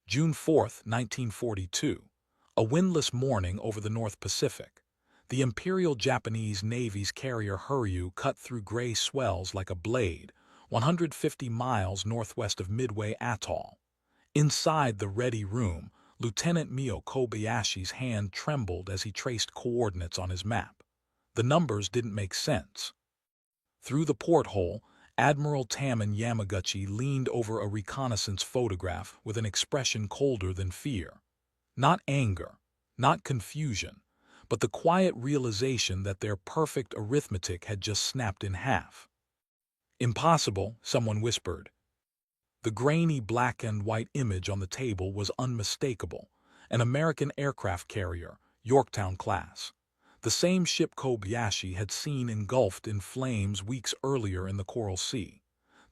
June 4, 1942. A windless morning over the North Pacific. The Imperial Japanese Navy's carrier Huryu cut through gray swells like a blade, 150 miles northwest of Midway Atoll. Inside the ready room, Lieutenant Mio Kobayashi's hand trembled as he traced coordinates on his map. The numbers didn't make sense. Through the porthole, Admiral Taman Yamaguchi leaned over a reconnaissance photograph with an expression colder than fear. Not anger, not confusion, but the quiet realization that their perfect arithmetic had just snapped in half. "Impossible," someone whispered. The grainy black and white image on the table was unmistakable. An American aircraft carrier, Yorktown class. The same ship Kobayashi had seen engulfed in flames weeks earlier in the Coral Sea.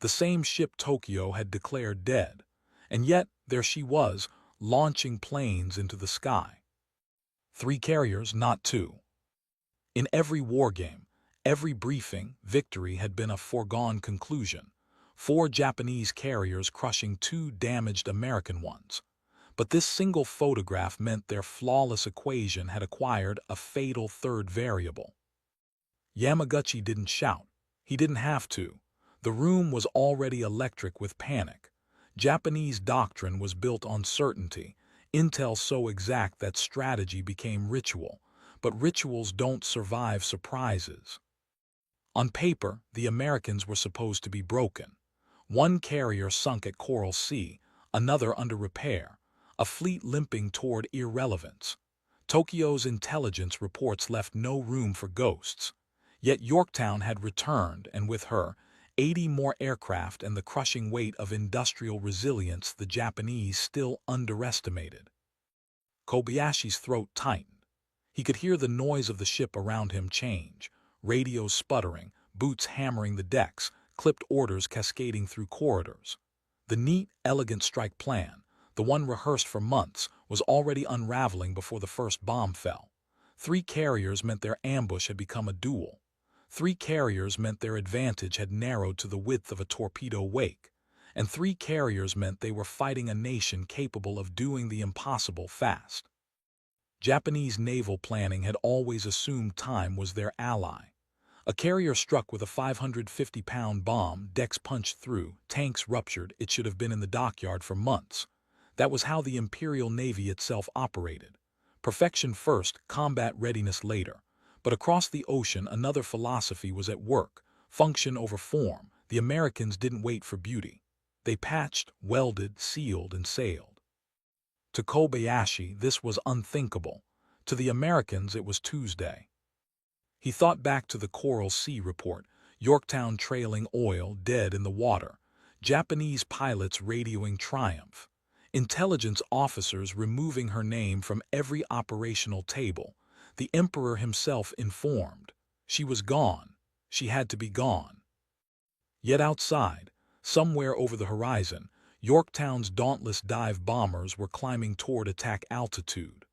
The same ship Tokyo had declared dead. And yet, there she was, launching planes into the sky. 3 carriers, not 2. In every wargame, every briefing, victory had been a foregone conclusion. 4 Japanese carriers crushing 2 damaged American ones. But this single photograph meant their flawless equation had acquired a fatal third variable. Yamaguchi didn't shout. He didn't have to. The room was already electric with panic. Japanese doctrine was built on certainty, intel so exact that strategy became ritual, but rituals don't survive surprises. On paper, the Americans were supposed to be broken. 1 carrier sunk at Coral Sea, another under repair, a fleet limping toward irrelevance. Tokyo's intelligence reports left no room for ghosts. Yet Yorktown had returned, and with her, 80 more aircraft and the crushing weight of industrial resilience the Japanese still underestimated. Kobayashi's throat tightened. He could hear the noise of the ship around him change, radios sputtering, boots hammering the decks, clipped orders cascading through corridors. The neat, elegant strike plan, the one rehearsed for months, was already unraveling before the first bomb fell. 3 carriers meant their ambush had become a duel. 3 carriers meant their advantage had narrowed to the width of a torpedo wake. And 3 carriers meant they were fighting a nation capable of doing the impossible fast. Japanese naval planning had always assumed time was their ally. A carrier struck with a 550-pound bomb, decks punched through, tanks ruptured, it should have been in the dockyard for months. That was how the Imperial Navy itself operated. Perfection first, combat readiness later. But across the ocean, another philosophy was at work, function over form. The Americans didn't wait for beauty. They patched, welded, sealed, and sailed. To Kobayashi, this was unthinkable. To the Americans, it was Tuesday. He thought back to the Coral Sea report, Yorktown trailing oil, dead in the water, Japanese pilots radioing triumph, intelligence officers removing her name from every operational table, the Emperor himself informed. She was gone. She had to be gone. Yet outside, somewhere over the horizon, Yorktown's dauntless dive bombers were climbing toward attack altitude.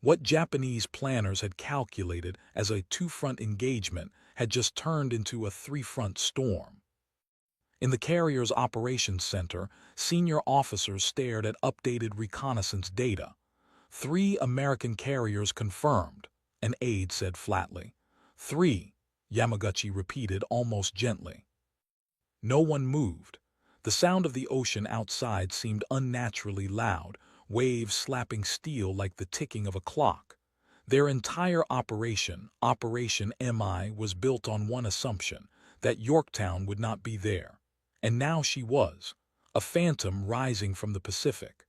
What Japanese planners had calculated as a 2-front engagement had just turned into a 3-front storm. In the carrier's operations center, senior officers stared at updated reconnaissance data. 3 American carriers confirmed, an aide said flatly. 3, Yamaguchi repeated almost gently. No one moved. The sound of the ocean outside seemed unnaturally loud, waves slapping steel like the ticking of a clock. Their entire operation, Operation MI, was built on one assumption, that Yorktown would not be there. And now she was, a phantom rising from the Pacific.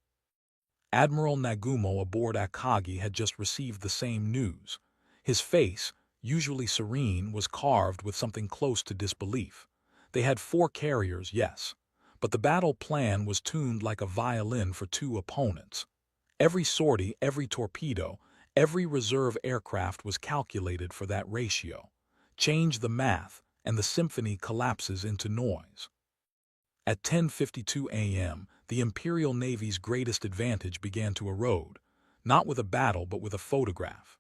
Admiral Nagumo aboard Akagi had just received the same news. His face, usually serene, was carved with something close to disbelief. They had 4 carriers, yes, but the battle plan was tuned like a violin for 2 opponents. Every sortie, every torpedo, every reserve aircraft was calculated for that ratio. Change the math, and the symphony collapses into noise. At 10:52 a.m., the Imperial Navy's greatest advantage began to erode, not with a battle but with a photograph.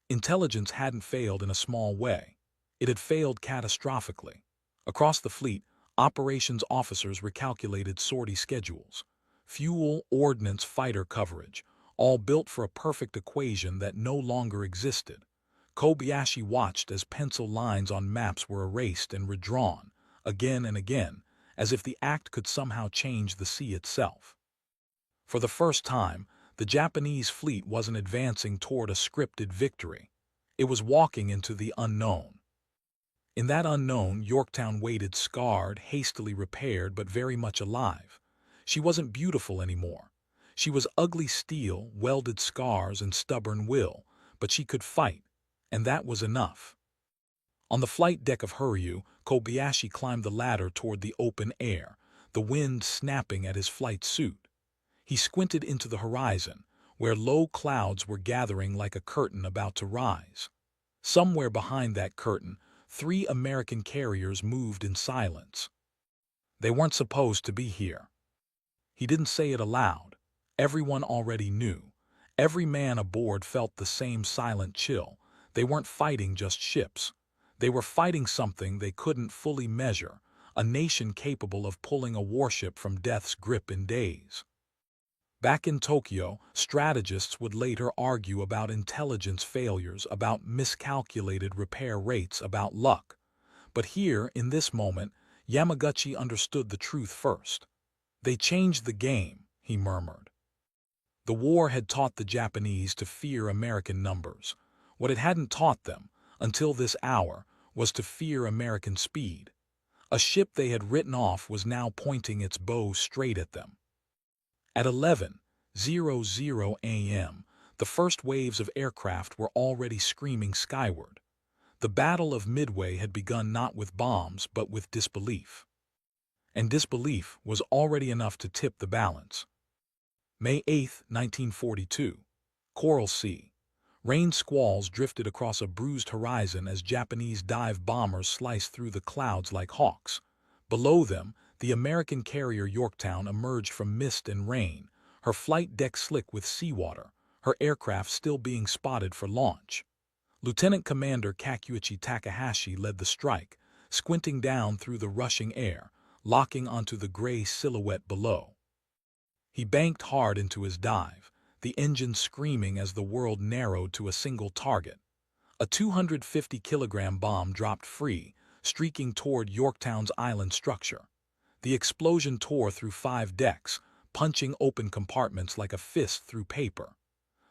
Intelligence hadn't failed in a small way. It had failed catastrophically. Across the fleet, operations officers recalculated sortie schedules. fuel, ordnance, fighter coverage, all built for a perfect equation that no longer existed. Kobayashi watched as pencil lines on maps were erased and redrawn, again and again, as if the act could somehow change the sea itself. For the first time, the Japanese fleet wasn't advancing toward a scripted victory. It was walking into the unknown. In that unknown, Yorktown waited, scarred, hastily repaired, but very much alive. She wasn't beautiful anymore. She was ugly steel, welded scars, and stubborn will, but she could fight, and that was enough. On the flight deck of Huryu, Kobayashi climbed the ladder toward the open air, the wind snapping at his flight suit. He squinted into the horizon, where low clouds were gathering like a curtain about to rise. Somewhere behind that curtain, 3 American carriers moved in silence. They weren't supposed to be here. He didn't say it aloud. Everyone already knew. Every man aboard felt the same silent chill. They weren't fighting just ships. They were fighting something they couldn't fully measure, a nation capable of pulling a warship from death's grip in days. Back in Tokyo, strategists would later argue about intelligence failures, about miscalculated repair rates, about luck. But here, in this moment, Yamaguchi understood the truth first. "They changed the game," he murmured. The war had taught the Japanese to fear American numbers. What it hadn't taught them, until this hour, was to fear American speed. A ship they had written off was now pointing its bow straight at them. At 11:00 a.m., the first waves of aircraft were already screaming skyward. The Battle of Midway had begun not with bombs, but with disbelief. And disbelief was already enough to tip the balance. May 8, 1942. Coral Sea. Rain squalls drifted across a bruised horizon as Japanese dive bombers sliced through the clouds like hawks. Below them, the American carrier Yorktown emerged from mist and rain, her flight deck slick with seawater, her aircraft still being spotted for launch. Lieutenant Commander Kakuichi Takahashi led the strike, squinting down through the rushing air, locking onto the gray silhouette below. He banked hard into his dive, the engine screaming as the world narrowed to a single target. A 250-kilogram bomb dropped free, streaking toward Yorktown's island structure. The explosion tore through 5 decks, punching open compartments like a fist through paper.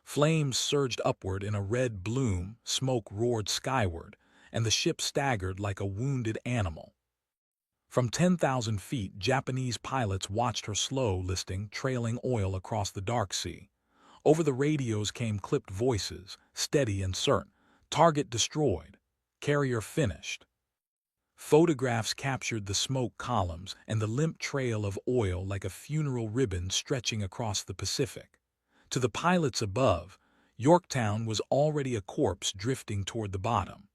Flames surged upward in a red bloom, smoke roared skyward, and the ship staggered like a wounded animal. From 10,000 feet, Japanese pilots watched her slow listing, trailing oil across the dark sea. Over the radios came clipped voices, steady and certain. "Target destroyed. Carrier finished." Photographs captured the smoke columns and the limp trail of oil like a funeral ribbon stretching across the Pacific. To the pilots above, Yorktown was already a corpse drifting toward the bottom.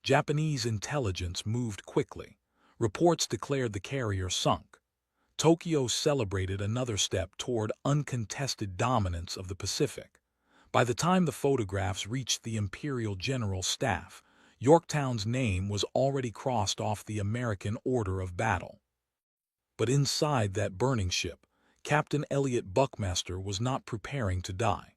Japanese intelligence moved quickly. Reports declared the carrier sunk. Tokyo celebrated another step toward uncontested dominance of the Pacific. By the time the photographs reached the Imperial General Staff, Yorktown's name was already crossed off the American order of battle. But inside that burning ship, Captain Elliot Buckmaster was not preparing to die.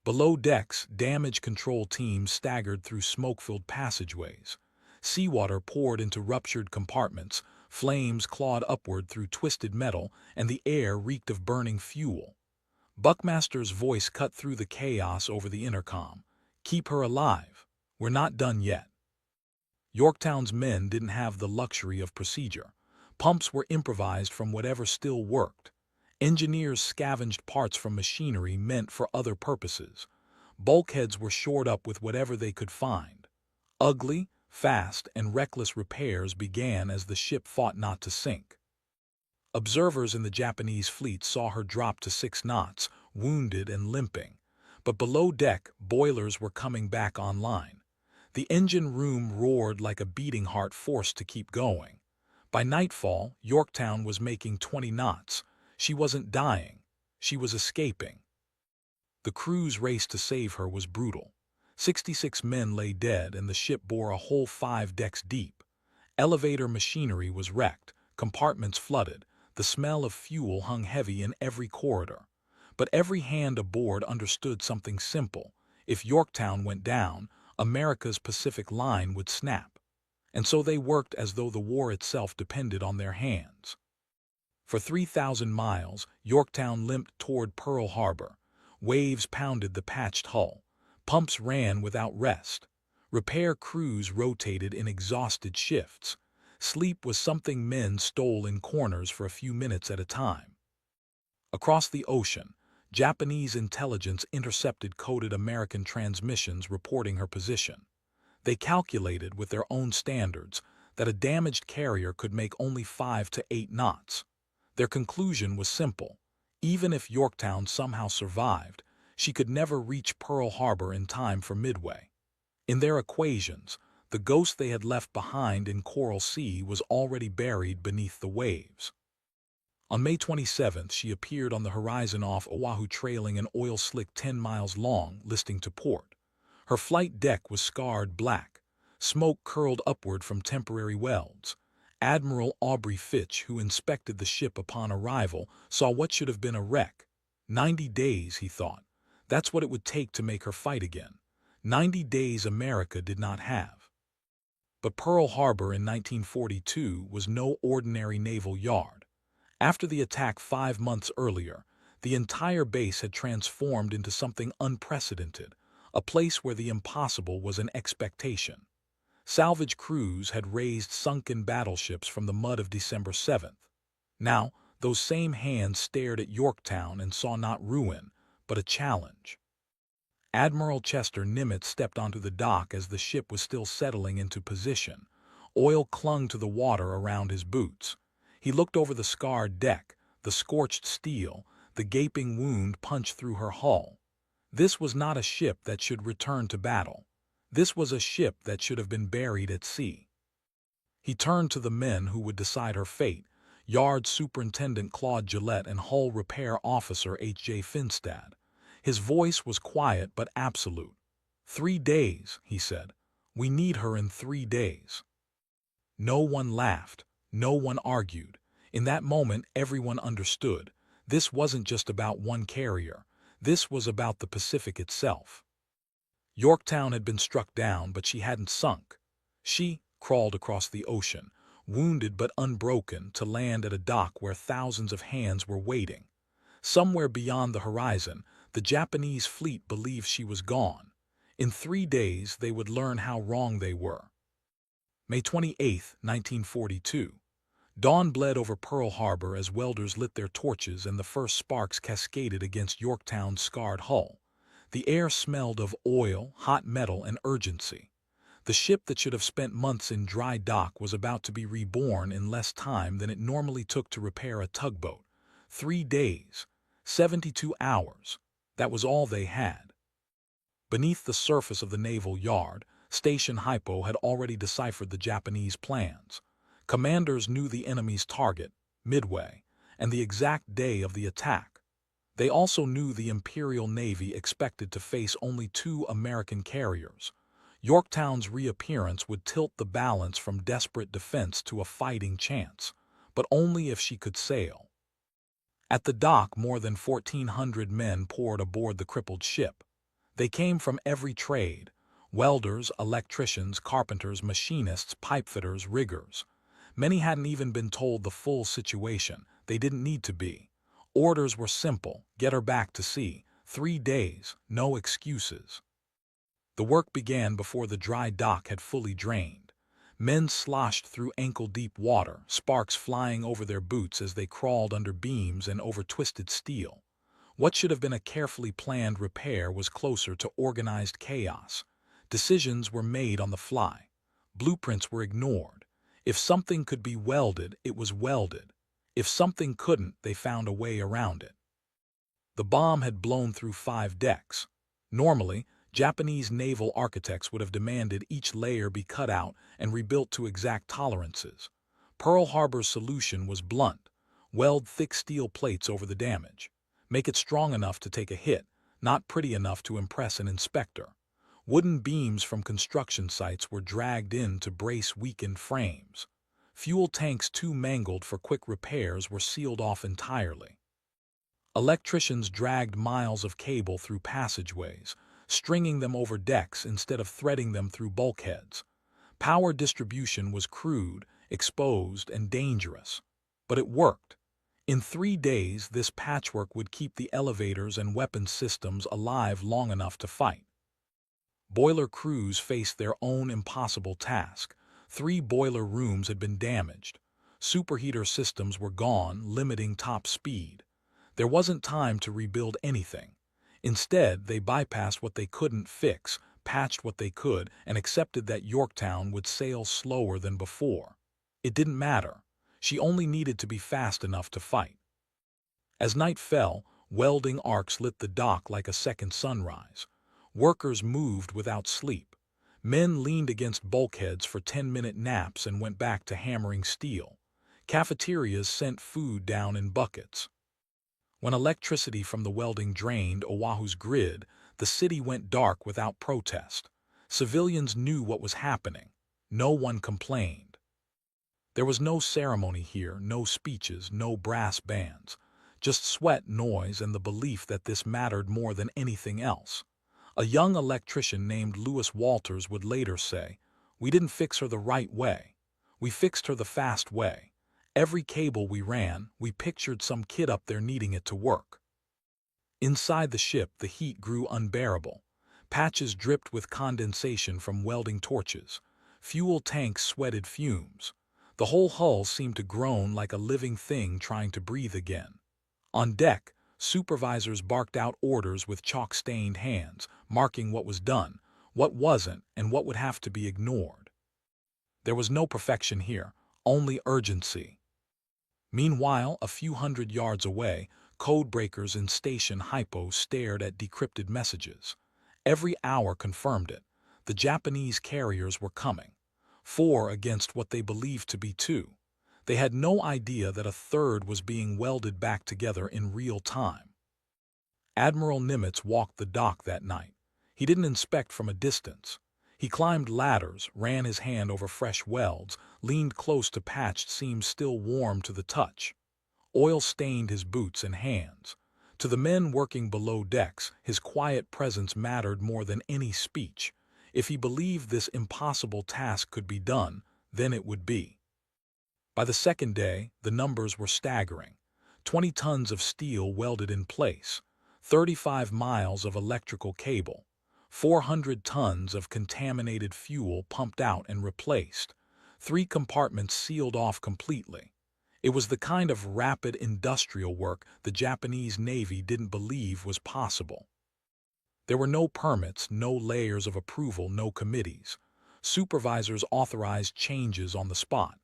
Below decks, damage control teams staggered through smoke-filled passageways. Seawater poured into ruptured compartments, flames clawed upward through twisted metal, and the air reeked of burning fuel. Buckmaster's voice cut through the chaos over the intercom. "Keep her alive. We're not done yet." Yorktown's men didn't have the luxury of procedure. Pumps were improvised from whatever still worked. Engineers scavenged parts from machinery meant for other purposes. Bulkheads were shored up with whatever they could find. Ugly, fast, and reckless repairs began as the ship fought not to sink. Observers in the Japanese fleet saw her drop to 6 knots, wounded and limping. But below deck, boilers were coming back online. The engine room roared like a beating heart forced to keep going. By nightfall, Yorktown was making 20 knots. She wasn't dying. She was escaping. The crew's race to save her was brutal. 66 men lay dead, and the ship bore a whole 5 decks deep. Elevator machinery was wrecked, compartments flooded. The smell of fuel hung heavy in every corridor. But every hand aboard understood something simple. If Yorktown went down, America's Pacific line would snap. And so they worked as though the war itself depended on their hands. For 3,000 miles, Yorktown limped toward Pearl Harbor. Waves pounded the patched hull. Pumps ran without rest. Repair crews rotated in exhausted shifts. Sleep was something men stole in corners for a few minutes at a time. Across the ocean, Japanese intelligence intercepted coded American transmissions reporting her position. They calculated, with their own standards, that a damaged carrier could make only 5 to 8 knots. Their conclusion was simple. Even if Yorktown somehow survived, she could never reach Pearl Harbor in time for Midway. In their equations, the ghost they had left behind in Coral Sea was already buried beneath the waves. On May 27th, she appeared on the horizon off Oahu, trailing an oil slick 10 miles long, listing to port. Her flight deck was scarred black. Smoke curled upward from temporary welds. Admiral Aubrey Fitch, who inspected the ship upon arrival, saw what should have been a wreck. 90 days, he thought. That's what it would take to make her fight again. 90 days America did not have. But Pearl Harbor in 1942 was no ordinary naval yard. After the attack 5 months earlier, the entire base had transformed into something unprecedented, a place where the impossible was an expectation. Salvage crews had raised sunken battleships from the mud of December 7th. Now, those same hands stared at Yorktown and saw not ruin, but a challenge. Admiral Chester Nimitz stepped onto the dock as the ship was still settling into position. Oil clung to the water around his boots. He looked over the scarred deck, the scorched steel, the gaping wound punched through her hull. This was not a ship that should return to battle. This was a ship that should have been buried at sea. He turned to the men who would decide her fate, Yard Superintendent Claude Gillette and Hull Repair Officer H.J. Finstad. His voice was quiet but absolute. 3 days, he said. We need her in 3 days. No one laughed. No one argued. In that moment, everyone understood. This wasn't just about one carrier. This was about the Pacific itself. Yorktown had been struck down, but she hadn't sunk. She crawled across the ocean, wounded but unbroken, to land at a dock where thousands of hands were waiting. Somewhere beyond the horizon, the Japanese fleet believed she was gone. In 3 days, they would learn how wrong they were. May 28, 1942. Dawn bled over Pearl Harbor as welders lit their torches and the first sparks cascaded against Yorktown's scarred hull. The air smelled of oil, hot metal, and urgency. The ship that should have spent months in dry dock was about to be reborn in less time than it normally took to repair a tugboat. 3 days, 72 hours. That was all they had. Beneath the surface of the naval yard, Station Hypo had already deciphered the Japanese plans. Commanders knew the enemy's target, Midway, and the exact day of the attack. They also knew the Imperial Navy expected to face only 2 American carriers. Yorktown's reappearance would tilt the balance from desperate defense to a fighting chance, but only if she could sail. At the dock, more than 1,400 men poured aboard the crippled ship. They came from every trade: welders, electricians, carpenters, machinists, pipefitters, riggers. Many hadn't even been told the full situation. They didn't need to be. Orders were simple: get her back to sea. 3 days, no excuses. The work began before the dry dock had fully drained. Men sloshed through ankle-deep water, sparks flying over their boots as they crawled under beams and over twisted steel. What should have been a carefully planned repair was closer to organized chaos. Decisions were made on the fly. Blueprints were ignored. If something could be welded, it was welded. If something couldn't, they found a way around it. The bomb had blown through 5 decks. Normally, Japanese naval architects would have demanded each layer be cut out and rebuilt to exact tolerances. Pearl Harbor's solution was blunt: weld thick steel plates over the damage. Make it strong enough to take a hit, not pretty enough to impress an inspector. Wooden beams from construction sites were dragged in to brace weakened frames. Fuel tanks too mangled for quick repairs were sealed off entirely. Electricians dragged miles of cable through passageways, stringing them over decks instead of threading them through bulkheads. Power distribution was crude, exposed, and dangerous. But it worked. In 3 days, this patchwork would keep the elevators and weapons systems alive long enough to fight. Boiler crews faced their own impossible task. 3 boiler rooms had been damaged. Superheater systems were gone, limiting top speed. There wasn't time to rebuild anything. Instead, they bypassed what they couldn't fix, patched what they could, and accepted that Yorktown would sail slower than before. It didn't matter. She only needed to be fast enough to fight. As night fell, welding arcs lit the dock like a second sunrise. Workers moved without sleep. Men leaned against bulkheads for 10-minute naps and went back to hammering steel. Cafeterias sent food down in buckets. When electricity from the welding drained Oahu's grid, the city went dark without protest. Civilians knew what was happening. No one complained. There was no ceremony here, no speeches, no brass bands. Just sweat, noise, and the belief that this mattered more than anything else. A young electrician named Lewis Walters would later say, "We didn't fix her the right way. We fixed her the fast way. Every cable we ran, we pictured some kid up there needing it to work." Inside the ship, the heat grew unbearable. Patches dripped with condensation from welding torches. Fuel tanks sweated fumes. The whole hull seemed to groan like a living thing trying to breathe again. On deck, supervisors barked out orders with chalk-stained hands, marking what was done, what wasn't, and what would have to be ignored. There was no perfection here, only urgency. Meanwhile, a few hundred yards away, codebreakers in Station Hypo stared at decrypted messages. Every hour confirmed it. The Japanese carriers were coming. 4 against what they believed to be 2. They had no idea that a third was being welded back together in real time. Admiral Nimitz walked the dock that night. He didn't inspect from a distance. He climbed ladders, ran his hand over fresh welds, leaned close to patched seams still warm to the touch. Oil stained his boots and hands. To the men working below decks, his quiet presence mattered more than any speech. If he believed this impossible task could be done, then it would be. By the second day, the numbers were staggering. 20 tons of steel welded in place, 35 miles of electrical cable, 400 tons of contaminated fuel pumped out and replaced, 3 compartments sealed off completely. It was the kind of rapid industrial work the Japanese Navy didn't believe was possible. There were no permits, no layers of approval, no committees. Supervisors authorized changes on the spot.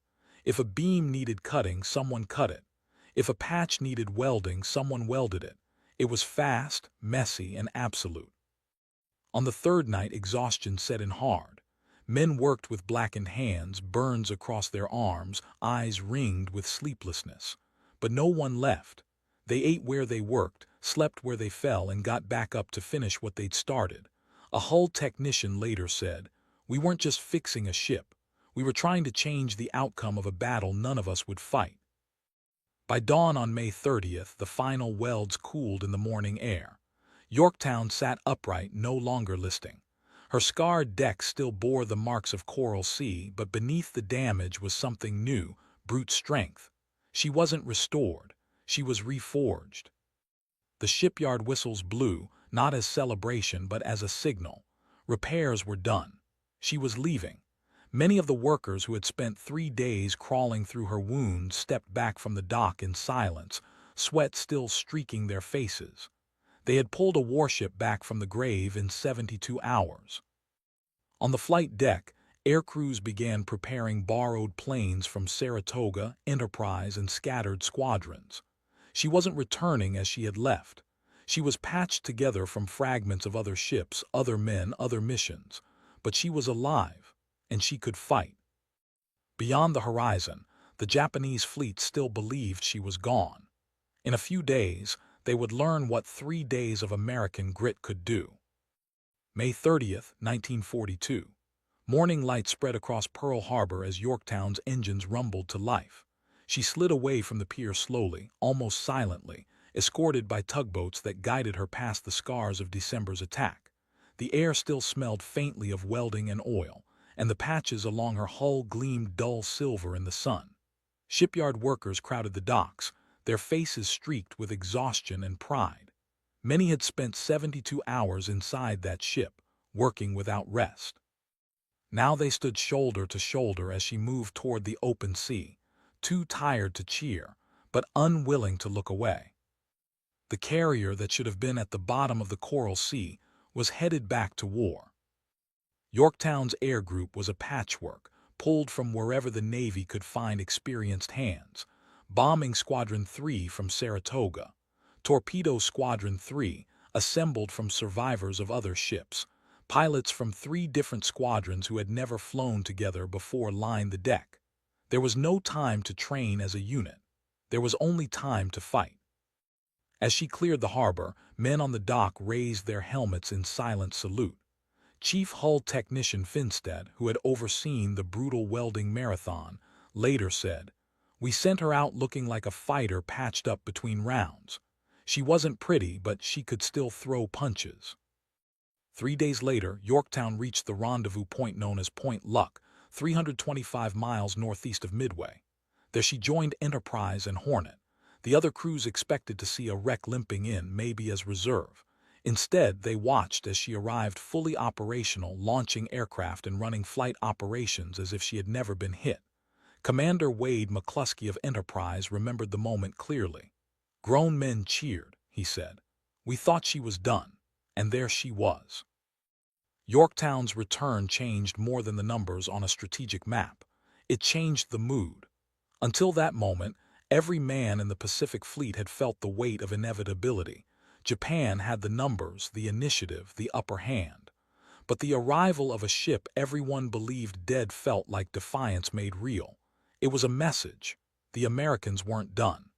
If a beam needed cutting, someone cut it. If a patch needed welding, someone welded it. It was fast, messy, and absolute. On the third night, exhaustion set in hard. Men worked with blackened hands, burns across their arms, eyes ringed with sleeplessness. But no one left. They ate where they worked, slept where they fell, and got back up to finish what they'd started. A hull technician later said, "We weren't just fixing a ship. We were trying to change the outcome of a battle none of us would fight." By dawn on May 30th, the final welds cooled in the morning air. Yorktown sat upright, no longer listing. Her scarred deck still bore the marks of Coral Sea, but beneath the damage was something new, brute strength. She wasn't restored. She was reforged. The shipyard whistles blew, not as celebration but as a signal. Repairs were done. She was leaving. Many of the workers who had spent 3 days crawling through her wounds stepped back from the dock in silence, sweat still streaking their faces. They had pulled a warship back from the grave in 72 hours. On the flight deck, air crews began preparing borrowed planes from Saratoga, Enterprise, and scattered squadrons. She wasn't returning as she had left. She was patched together from fragments of other ships, other men, other missions. But she was alive, and she could fight. Beyond the horizon, the Japanese fleet still believed she was gone. In a few days, they would learn what 3 days of American grit could do. May 30th, 1942. Morning light spread across Pearl Harbor as Yorktown's engines rumbled to life. She slid away from the pier slowly, almost silently, escorted by tugboats that guided her past the scars of December's attack. The air still smelled faintly of welding and oil, and the patches along her hull gleamed dull silver in the sun. Shipyard workers crowded the docks, their faces streaked with exhaustion and pride. Many had spent 72 hours inside that ship, working without rest. Now they stood shoulder to shoulder as she moved toward the open sea, too tired to cheer, but unwilling to look away. The carrier that should have been at the bottom of the Coral Sea was headed back to war. Yorktown's air group was a patchwork, pulled from wherever the Navy could find experienced hands. Bombing Squadron 3 from Saratoga, Torpedo Squadron 3, assembled from survivors of other ships. Pilots from 3 different squadrons who had never flown together before lined the deck. There was no time to train as a unit. There was only time to fight. As she cleared the harbor, men on the dock raised their helmets in silent salute. Chief Hull Technician Finstead, who had overseen the brutal welding marathon, later said, "We sent her out looking like a fighter patched up between rounds. She wasn't pretty, but she could still throw punches." 3 days later, Yorktown reached the rendezvous point known as Point Luck, 325 miles northeast of Midway. There she joined Enterprise and Hornet. The other crews expected to see a wreck limping in, maybe as reserve. Instead, they watched as she arrived fully operational, launching aircraft and running flight operations as if she had never been hit. Commander Wade McCluskey of Enterprise remembered the moment clearly. "Grown men cheered," he said. "We thought she was done, and there she was." Yorktown's return changed more than the numbers on a strategic map. It changed the mood. Until that moment, every man in the Pacific Fleet had felt the weight of inevitability. Japan had the numbers, the initiative, the upper hand. But the arrival of a ship everyone believed dead felt like defiance made real. It was a message. The Americans weren't done.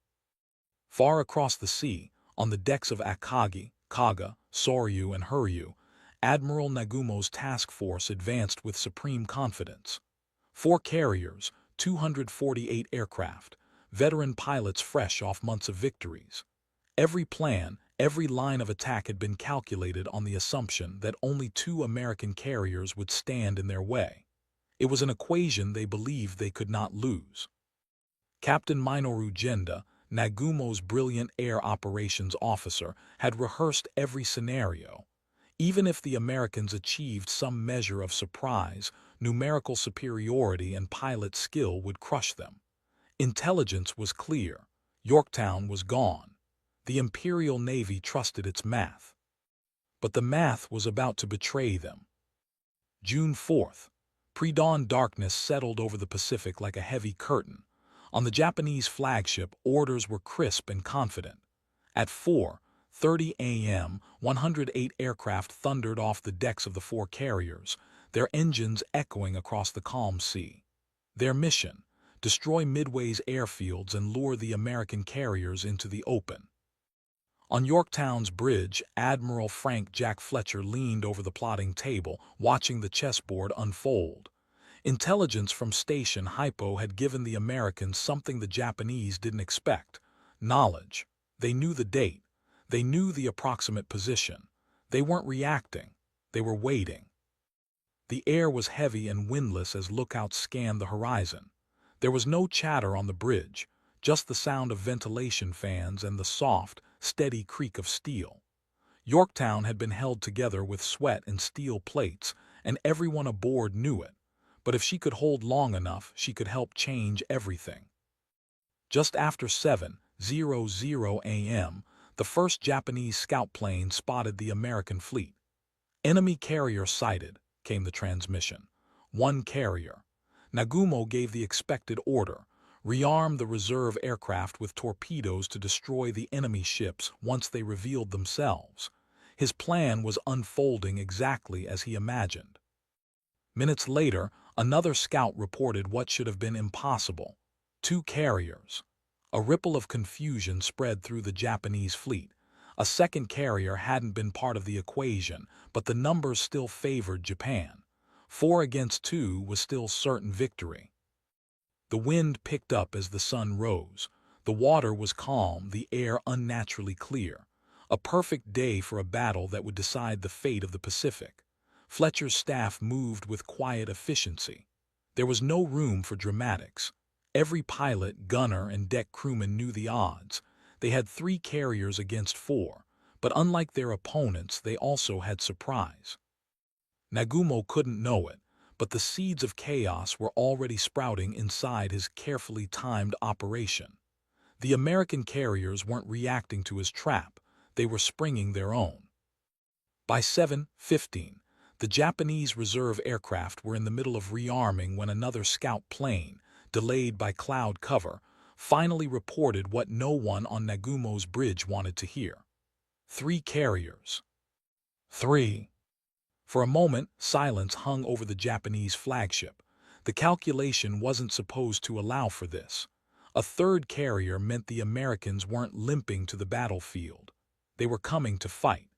Far across the sea, on the decks of Akagi, Kaga, Soryu, and Huryu, Admiral Nagumo's task force advanced with supreme confidence. 4 carriers, 248 aircraft, veteran pilots fresh off months of victories. Every plan, every line of attack had been calculated on the assumption that only 2 American carriers would stand in their way. It was an equation they believed they could not lose. Captain Minoru Genda, Nagumo's brilliant air operations officer, had rehearsed every scenario. Even if the Americans achieved some measure of surprise, numerical superiority and pilot skill would crush them. Intelligence was clear. Yorktown was gone. The Imperial Navy trusted its math. But the math was about to betray them. June 4th. Pre-dawn darkness settled over the Pacific like a heavy curtain. On the Japanese flagship, orders were crisp and confident. At 4:30 a.m., 108 aircraft thundered off the decks of the 4 carriers, their engines echoing across the calm sea. Their mission: destroy Midway's airfields and lure the American carriers into the open. On Yorktown's bridge, Admiral Frank Jack Fletcher leaned over the plotting table, watching the chessboard unfold. Intelligence from Station Hypo had given the Americans something the Japanese didn't expect: knowledge. They knew the date. They knew the approximate position. They weren't reacting. They were waiting. The air was heavy and windless as lookouts scanned the horizon. There was no chatter on the bridge, just the sound of ventilation fans and the soft, steady creak of steel. Yorktown had been held together with sweat and steel plates, and everyone aboard knew it. But if she could hold long enough, she could help change everything. Just after 7:00 a.m., the first Japanese scout plane spotted the American fleet. "Enemy carrier sighted," came the transmission. 1 carrier. Nagumo gave the expected order: rearm the reserve aircraft with torpedoes to destroy the enemy ships once they revealed themselves. His plan was unfolding exactly as he imagined. Minutes later, another scout reported what should have been impossible: 2 carriers. A ripple of confusion spread through the Japanese fleet. A second carrier hadn't been part of the equation, but the numbers still favored Japan. 4-2 was still certain victory. The wind picked up as the sun rose. The water was calm, the air unnaturally clear. A perfect day for a battle that would decide the fate of the Pacific. Fletcher's staff moved with quiet efficiency. There was no room for dramatics. Every pilot, gunner, and deck crewman knew the odds. They had 3 carriers against 4, but unlike their opponents, they also had surprise. Nagumo couldn't know it, but the seeds of chaos were already sprouting inside his carefully timed operation. The American carriers weren't reacting to his trap, they were springing their own. By 7:15, the Japanese reserve aircraft were in the middle of rearming when another scout plane, delayed by cloud cover, finally reported what no one on Nagumo's bridge wanted to hear. 3 carriers. 3. For a moment, silence hung over the Japanese flagship. The calculation wasn't supposed to allow for this. A 3rd carrier meant the Americans weren't limping to the battlefield. They were coming to fight.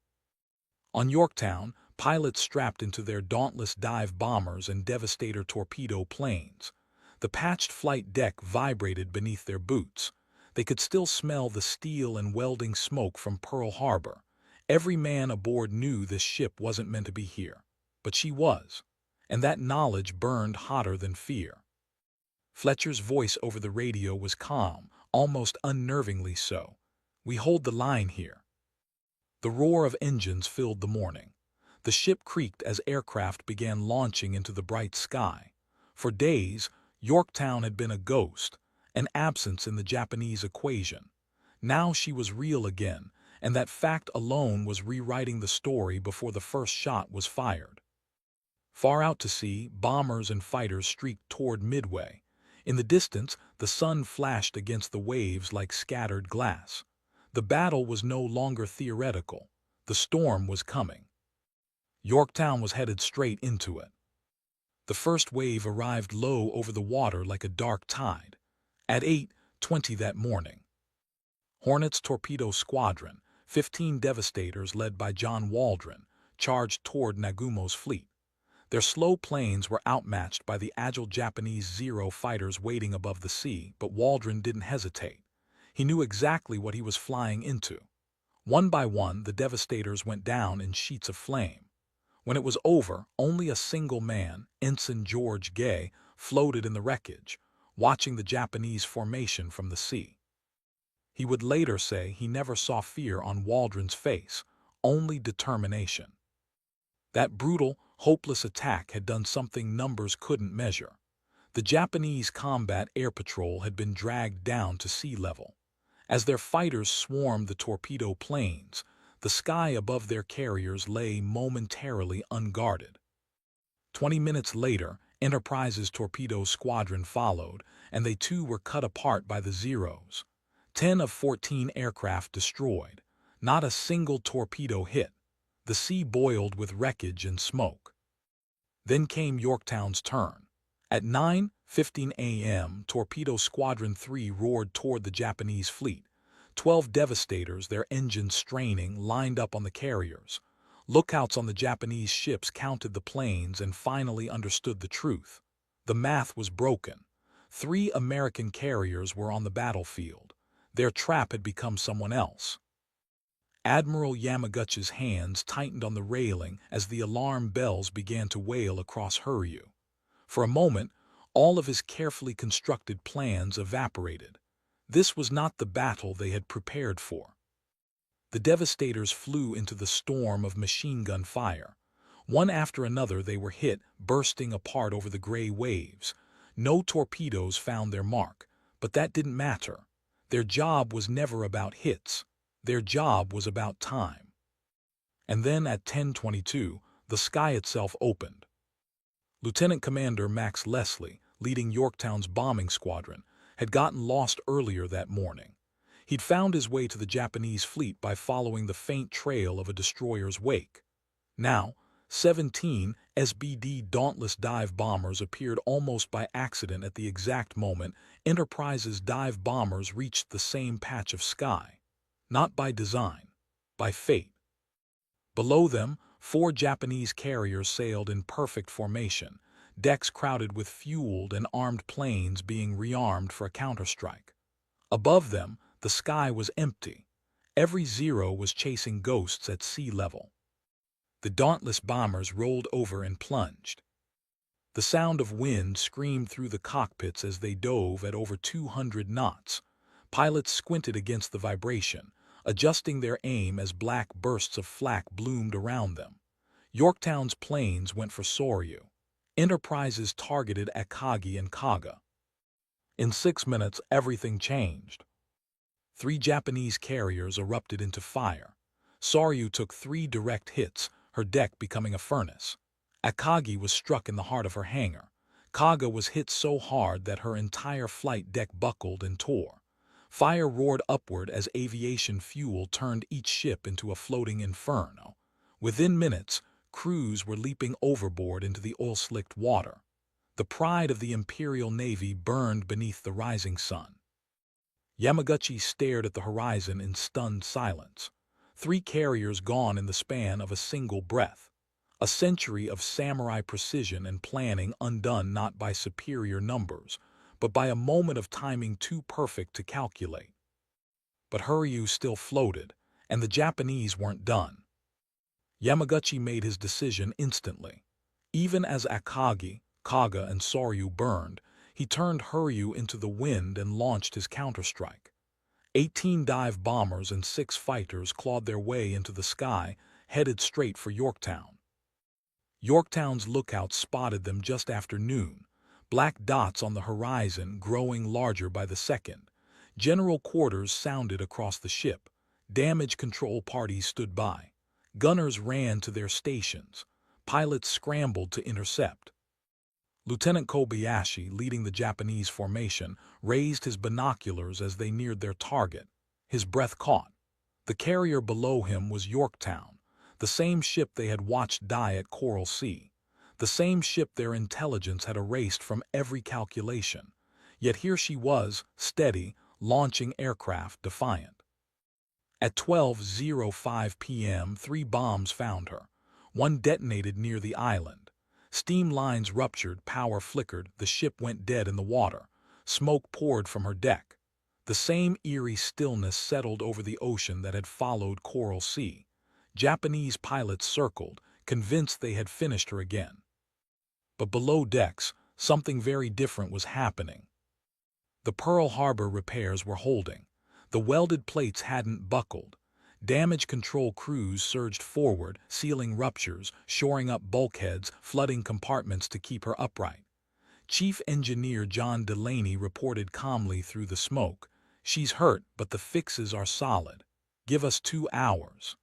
On Yorktown, pilots strapped into their dauntless dive bombers and Devastator torpedo planes. The patched flight deck vibrated beneath their boots. They could still smell the steel and welding smoke from Pearl Harbor. Every man aboard knew this ship wasn't meant to be here, but she was, and that knowledge burned hotter than fear. Fletcher's voice over the radio was calm, almost unnervingly so. "We hold the line here." The roar of engines filled the morning. The ship creaked as aircraft began launching into the bright sky. For days, Yorktown had been a ghost, an absence in the Japanese equation. Now she was real again, and that fact alone was rewriting the story before the first shot was fired. Far out to sea, bombers and fighters streaked toward Midway. In the distance, the sun flashed against the waves like scattered glass. The battle was no longer theoretical. The storm was coming. Yorktown was headed straight into it. The first wave arrived low over the water like a dark tide. At 8:20 that morning, Hornet's torpedo squadron, 15 Devastators led by John Waldron, charged toward Nagumo's fleet. Their slow planes were outmatched by the agile Japanese Zero fighters waiting above the sea, but Waldron didn't hesitate. He knew exactly what he was flying into. One by one, the Devastators went down in sheets of flame. When it was over, only a single man, Ensign George Gay, floated in the wreckage, watching the Japanese formation from the sea. He would later say he never saw fear on Waldron's face, only determination. That brutal, hopeless attack had done something numbers couldn't measure. The Japanese combat air patrol had been dragged down to sea level. As their fighters swarmed the torpedo planes, the sky above their carriers lay momentarily unguarded. 20 minutes later, Enterprise's torpedo squadron followed, and they too were cut apart by the Zeros. 10 of 14 aircraft destroyed. Not a single torpedo hit. The sea boiled with wreckage and smoke. Then came Yorktown's turn. At 9:15 a.m., Torpedo Squadron 3 roared toward the Japanese fleet. 12 Devastators, their engines straining, lined up on the carriers. Lookouts on the Japanese ships counted the planes and finally understood the truth. The math was broken. 3 American carriers were on the battlefield. Their trap had become someone else. Admiral Yamaguchi's hands tightened on the railing as the alarm bells began to wail across Huryu. For a moment, all of his carefully constructed plans evaporated. This was not the battle they had prepared for. The Devastators flew into the storm of machine gun fire. One after another they were hit, bursting apart over the gray waves. No torpedoes found their mark, but that didn't matter. Their job was never about hits. Their job was about time. And then at 10:22, the sky itself opened. Lieutenant Commander Max Leslie, leading Yorktown's bombing squadron, had gotten lost earlier that morning. He'd found his way to the Japanese fleet by following the faint trail of a destroyer's wake. Now, 17 SBD Dauntless dive bombers appeared almost by accident at the exact moment Enterprise's dive bombers reached the same patch of sky. Not by design, by fate. Below them, 4 Japanese carriers sailed in perfect formation, decks crowded with fueled and armed planes being rearmed for a counterstrike. Above them, the sky was empty. Every Zero was chasing ghosts at sea level. The dauntless bombers rolled over and plunged. The sound of wind screamed through the cockpits as they dove at over 200 knots. Pilots squinted against the vibration, adjusting their aim as black bursts of flak bloomed around them. Yorktown's planes went for Soryu. Enterprise's targeted Akagi and Kaga. In 6 minutes, everything changed. 3 Japanese carriers erupted into fire. Soryu took 3 direct hits, her deck becoming a furnace. Akagi was struck in the heart of her hangar. Kaga was hit so hard that her entire flight deck buckled and tore. Fire roared upward as aviation fuel turned each ship into a floating inferno. Within minutes, crews were leaping overboard into the oil-slicked water. The pride of the Imperial Navy burned beneath the rising sun. Yamaguchi stared at the horizon in stunned silence. 3 carriers gone in the span of a single breath. A century of samurai precision and planning undone not by superior numbers, but by a moment of timing too perfect to calculate. But Huryu still floated, and the Japanese weren't done. Yamaguchi made his decision instantly. Even as Akagi, Kaga, and Soryu burned, he turned Huryu into the wind and launched his counterstrike. 18 dive bombers and 6 fighters clawed their way into the sky, headed straight for Yorktown. Yorktown's lookout spotted them just after noon, black dots on the horizon growing larger by the second. General quarters sounded across the ship. Damage control parties stood by. Gunners ran to their stations. Pilots scrambled to intercept. Lieutenant Kobayashi, leading the Japanese formation, raised his binoculars as they neared their target. His breath caught. The carrier below him was Yorktown, the same ship they had watched die at Coral Sea, the same ship their intelligence had erased from every calculation. Yet here she was, steady, launching aircraft defiant. At 12:05 p.m., 3 bombs found her. One detonated near the island. Steam lines ruptured, power flickered, the ship went dead in the water. Smoke poured from her deck. The same eerie stillness settled over the ocean that had followed Coral Sea. Japanese pilots circled, convinced they had finished her again. But below decks, something very different was happening. The Pearl Harbor repairs were holding. The welded plates hadn't buckled. Damage control crews surged forward, sealing ruptures, shoring up bulkheads, flooding compartments to keep her upright. Chief Engineer John Delaney reported calmly through the smoke, "She's hurt, but the fixes are solid. Give us 2 hours."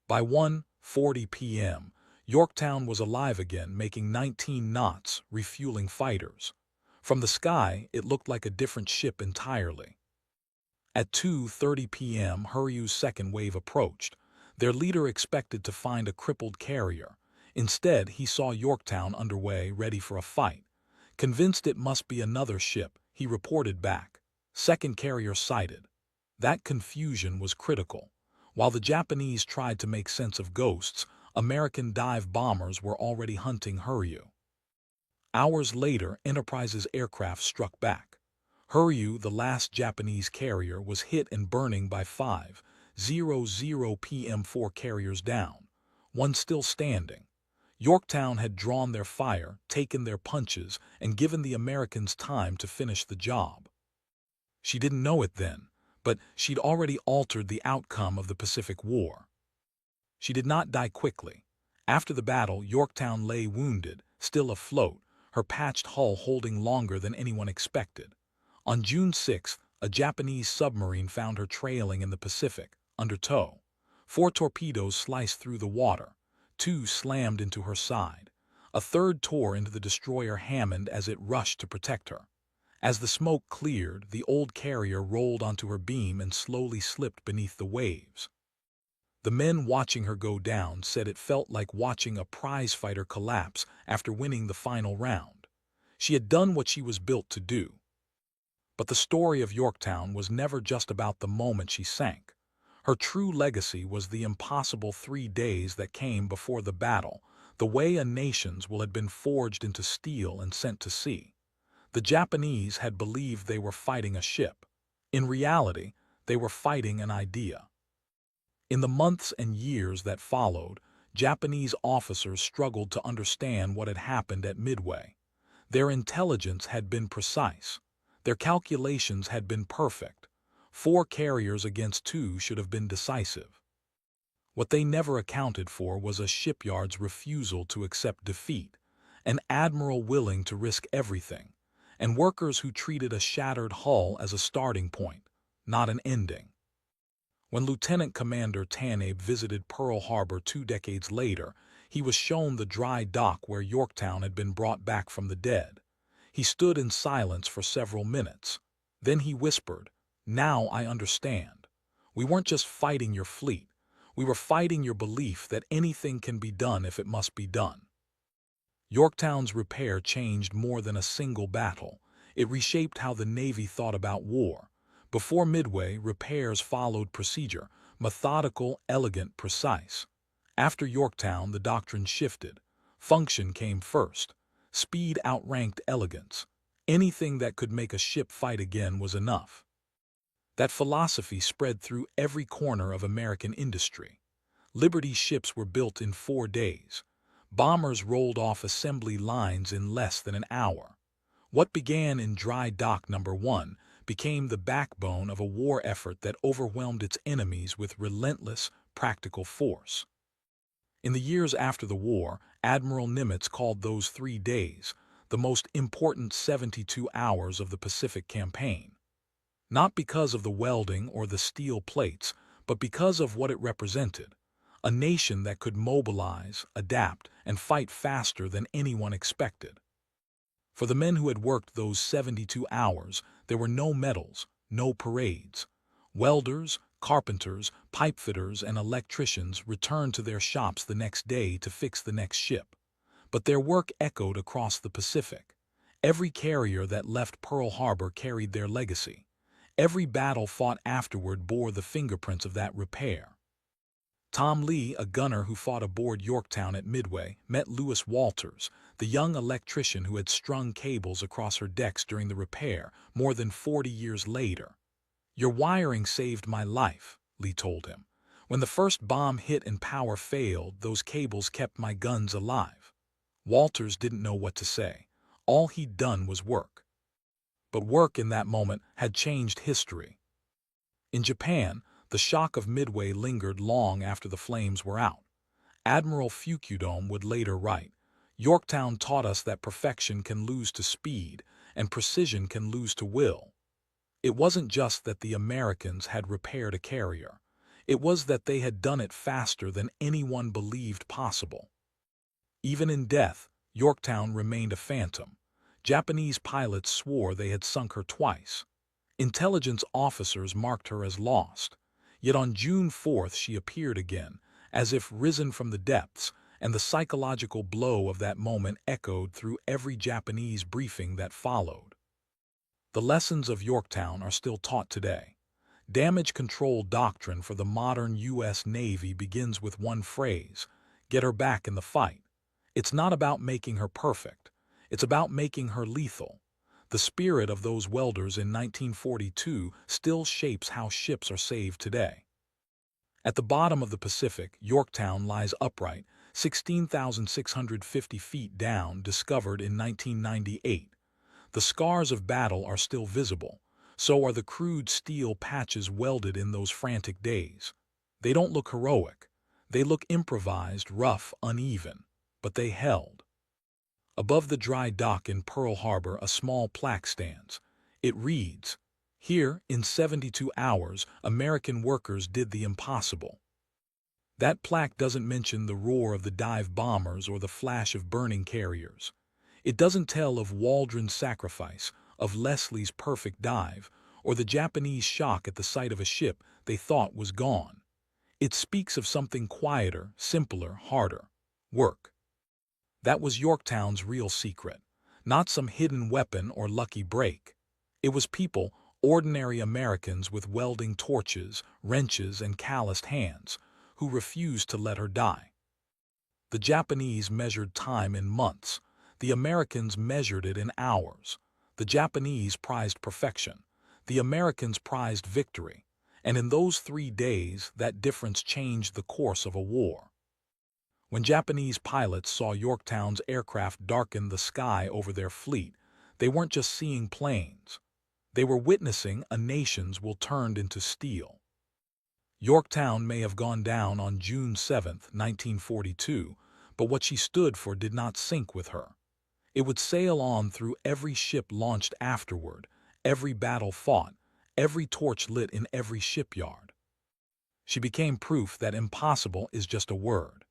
By 1:40 p.m., Yorktown was alive again, making 19 knots, refueling fighters. From the sky, it looked like a different ship entirely. At 2:30 p.m., Huryu's second wave approached. Their leader expected to find a crippled carrier. Instead, he saw Yorktown underway, ready for a fight. Convinced it must be another ship, he reported back. Second carrier sighted. That confusion was critical. While the Japanese tried to make sense of ghosts, American dive bombers were already hunting Huryu. Hours later, Enterprise's aircraft struck back. Huryu, the last Japanese carrier, was hit and burning by 5:00 p.m. 4 carriers down, one still standing. Yorktown had drawn their fire, taken their punches, and given the Americans time to finish the job. She didn't know it then, but she'd already altered the outcome of the Pacific War. She did not die quickly. After the battle, Yorktown lay wounded, still afloat, her patched hull holding longer than anyone expected. On June 6th, a Japanese submarine found her trailing in the Pacific, under tow. 4 torpedoes sliced through the water. 2 slammed into her side. A third tore into the destroyer Hammond as it rushed to protect her. As the smoke cleared, the old carrier rolled onto her beam and slowly slipped beneath the waves. The men watching her go down said it felt like watching a prizefighter collapse after winning the final round. She had done what she was built to do. But the story of Yorktown was never just about the moment she sank. Her true legacy was the impossible 3 days that came before the battle, the way a nation's will had been forged into steel and sent to sea. The Japanese had believed they were fighting a ship. In reality, they were fighting an idea. In the months and years that followed, Japanese officers struggled to understand what had happened at Midway. Their intelligence had been precise. Their calculations had been perfect. 4 carriers against 2 should have been decisive. What they never accounted for was a shipyard's refusal to accept defeat, an admiral willing to risk everything, and workers who treated a shattered hull as a starting point, not an ending. When Lieutenant Commander Tanabe visited Pearl Harbor 2 decades later, he was shown the dry dock where Yorktown had been brought back from the dead. He stood in silence for several minutes. Then he whispered, "Now I understand. We weren't just fighting your fleet. We were fighting your belief that anything can be done if it must be done." Yorktown's repair changed more than a single battle. It reshaped how the Navy thought about war. Before Midway, repairs followed procedure, methodical, elegant, precise. After Yorktown, the doctrine shifted. Function came first. Speed outranked elegance. Anything that could make a ship fight again was enough. That philosophy spread through every corner of American industry. Liberty ships were built in 4 days. Bombers rolled off assembly lines in less than an hour. What began in dry dock number 1 became the backbone of a war effort that overwhelmed its enemies with relentless, practical force. In the years after the war, Admiral Nimitz called those 3 days the most important 72 hours of the Pacific Campaign. Not because of the welding or the steel plates, but because of what it represented. A nation that could mobilize, adapt, and fight faster than anyone expected. For the men who had worked those 72 hours, there were no medals, no parades. Welders, carpenters, pipefitters, and electricians returned to their shops the next day to fix the next ship. But their work echoed across the Pacific. Every carrier that left Pearl Harbor carried their legacy. Every battle fought afterward bore the fingerprints of that repair. Tom Lee, a gunner who fought aboard Yorktown at Midway, met Lewis Walters, the young electrician who had strung cables across her decks during the repair more than 40 years later. "Your wiring saved my life," Lee told him. "When the first bomb hit and power failed, those cables kept my guns alive." Walters didn't know what to say. All he'd done was work. But work in that moment had changed history. In Japan, the shock of Midway lingered long after the flames were out. Admiral Fukudome would later write, "Yorktown taught us that perfection can lose to speed, and precision can lose to will." It wasn't just that the Americans had repaired a carrier. It was that they had done it faster than anyone believed possible. Even in death, Yorktown remained a phantom. Japanese pilots swore they had sunk her twice. Intelligence officers marked her as lost. Yet on June 4th she appeared again, as if risen from the depths, and the psychological blow of that moment echoed through every Japanese briefing that followed. The lessons of Yorktown are still taught today. Damage control doctrine for the modern U.S. Navy begins with one phrase: get her back in the fight. It's not about making her perfect. It's about making her lethal. The spirit of those welders in 1942 still shapes how ships are saved today. At the bottom of the Pacific, Yorktown lies upright, 16,650 feet down, discovered in 1998. The scars of battle are still visible. So are the crude steel patches welded in those frantic days. They don't look heroic. They look improvised, rough, uneven. But they held. Above the dry dock in Pearl Harbor, a small plaque stands. It reads, "Here, in 72 hours, American workers did the impossible." That plaque doesn't mention the roar of the dive bombers or the flash of burning carriers. It doesn't tell of Waldron's sacrifice, of Leslie's perfect dive, or the Japanese shock at the sight of a ship they thought was gone. It speaks of something quieter, simpler, harder: work. That was Yorktown's real secret, not some hidden weapon or lucky break. It was people, ordinary Americans with welding torches, wrenches, and calloused hands, who refused to let her die. The Japanese measured time in months. The Americans measured it in hours. The Japanese prized perfection. The Americans prized victory. And in those 3 days, that difference changed the course of a war. When Japanese pilots saw Yorktown's aircraft darken the sky over their fleet, they weren't just seeing planes. They were witnessing a nation's will turned into steel. Yorktown may have gone down on June 7, 1942, but what she stood for did not sink with her. It would sail on through every ship launched afterward, every battle fought, every torch lit in every shipyard. She became proof that impossible is just a word.